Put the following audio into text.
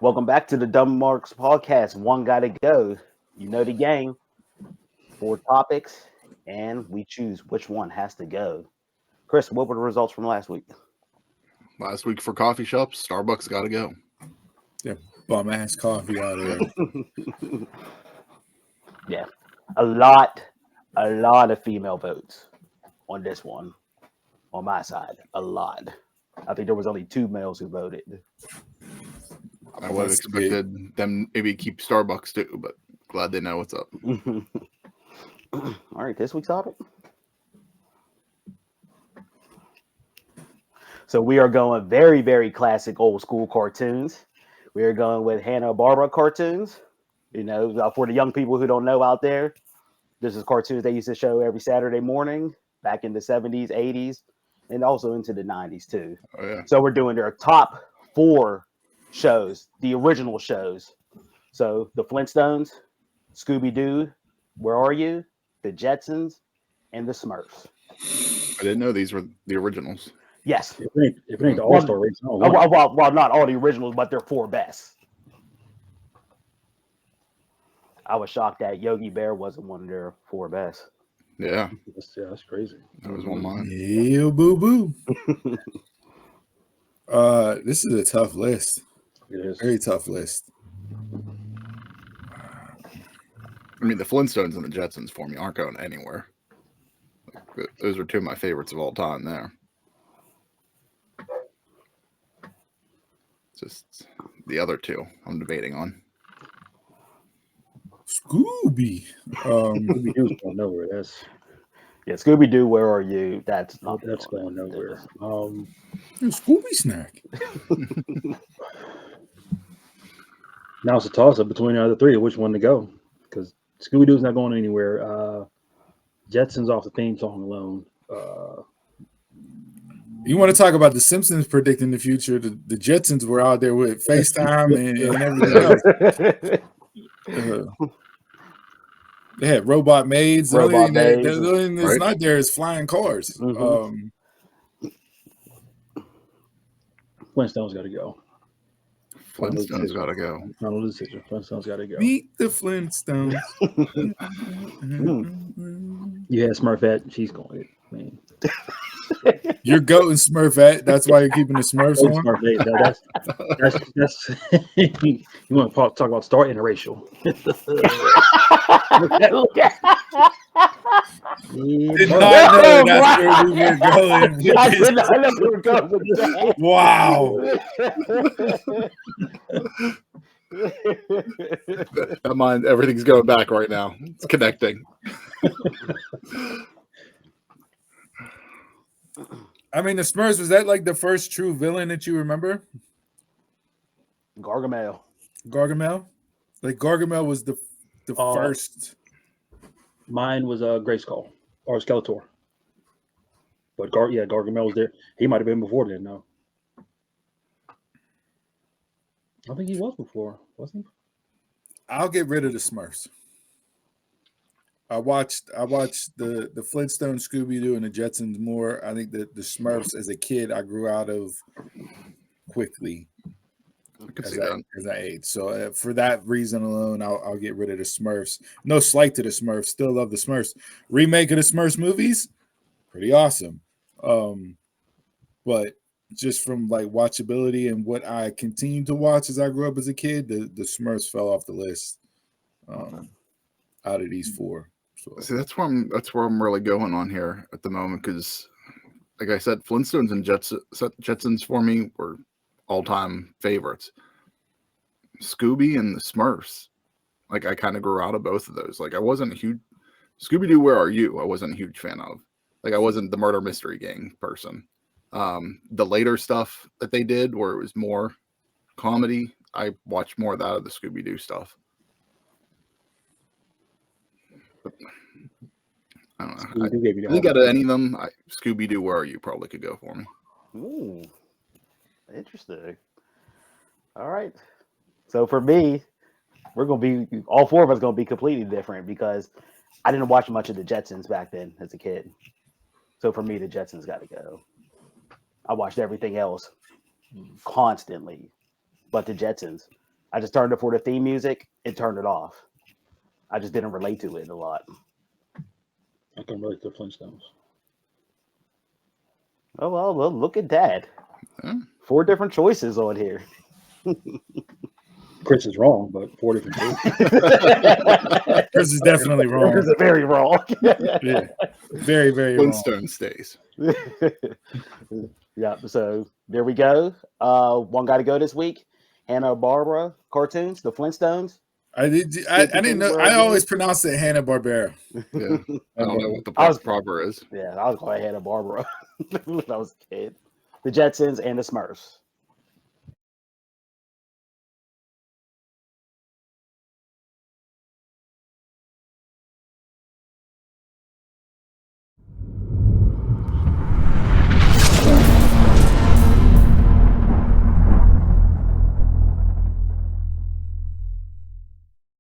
Welcome back to the Dumb Marks podcast. One gotta go. You know the game. 4 topics, and we choose which one has to go. Chris, what were the results from last week? Last week for coffee shops, Starbucks got to go. Yeah, bum ass coffee out of there. Yeah, a lot of female votes on this one. On my side, a lot. I think there was only 2 males who voted. I would have expected them maybe keep Starbucks too, but glad they know what's up. All right, this week's topic. So we are going very, very classic old school cartoons. We are going with Hanna-Barbera Cartoons. You know, for the young people who don't know out there, this is cartoons they used to show every Saturday morning back in the 70s, 80s, and also into the 90s too. Oh, yeah. So we're doing their top 4 shows, the original shows. So the Flintstones, Scooby-Doo, Where Are You?, the Jetsons, and the Smurfs. I didn't know these were the originals. Yes. If it ain't the All-Star race, well, not all the originals, but they're 4 best. I was shocked that Yogi Bear wasn't one of their 4 best. Yeah. That's crazy. That was one of mine. Yeah, boo boo. This is a tough list. It is. Very tough list. I mean, the Flintstones and the Jetsons for me aren't going anywhere. Those are 2 of my favorites of all time there. Just the other 2 I'm debating on. Scooby. Scooby-Doo's going nowhere. That's Scooby-Doo, Where Are You? That's going nowhere. Scooby snack. Now it's a toss-up between the other 3 of which one to go. Because Scooby-Doo's not going anywhere. Jetsons off the theme song alone. You want to talk about the Simpsons predicting the future? The Jetsons were out there with FaceTime and everything else. They had robot maids. The only thing that's not there is flying cars. Mm-hmm. Flintstones got to go. Flintstones got to go. Final decision. Flintstones got to go. Meet the Flintstones. You had Smurfette. She's going it, man. You're goating Smurfette. That's why you're keeping the Smurfs on. That's you want to talk about start interracial. Did not know that's where we were going. I did not know we were going with that. Wow. That mind, everything's going back right now. It's connecting. I mean, the Smurfs, was that like the first true villain that you remember? Gargamel. Like Gargamel was the first. Mine was Grayskull or Skeletor. But Gargamel was there. He might have been before then, no. I think he was before, wasn't he? I'll get rid of the Smurfs. I watched the Flintstones, Scooby-Doo, and the Jetsons more. I think that the Smurfs, as a kid, I grew out of quickly as I aged. So for that reason alone, I'll get rid of the Smurfs. No slight to the Smurfs. Still love the Smurfs. Remake of the Smurfs movies, pretty awesome. But just from like watchability and what I continued to watch as I grew up as a kid, the Smurfs fell off the list out of these 4. So. See, that's where I'm really going on here at the moment because, like I said, Flintstones and Jetsons for me were all-time favorites. Scooby and the Smurfs, like I kind of grew out of both of those. Like I wasn't a huge Scooby-Doo, Where Are You? I wasn't a huge fan of. Like I wasn't the murder mystery gang person. The later stuff that they did where it was more comedy, I watched more of that of the Scooby-Doo stuff. But, I don't know. I think out of any of them, Scooby-Doo, Where Are You? Probably could go for me. Ooh, interesting. All right. So for me, we're gonna be all 4 of us gonna be completely different because I didn't watch much of the Jetsons back then as a kid. So for me, the Jetsons got to go. I watched everything else constantly, but the Jetsons. I just turned it for the theme music. It turned it off. I just didn't relate to it a lot. I can relate to the Flintstones. Oh well, look at that. Yeah. 4 different choices on here. Chris is wrong, but 4 different choices. Chris is definitely wrong. Yours is very wrong. Yeah, very, very wrong. Flintstone stays. Yeah, so there we go. One got to go this week. Hanna-Barbera Cartoons, the Flintstones. I didn't know. I always pronounce it Hanna-Barbera. Yeah. I don't know what the I was- proper is. Yeah, I was calling Hanna-Barbera when I was a kid. The Jetsons and the Smurfs.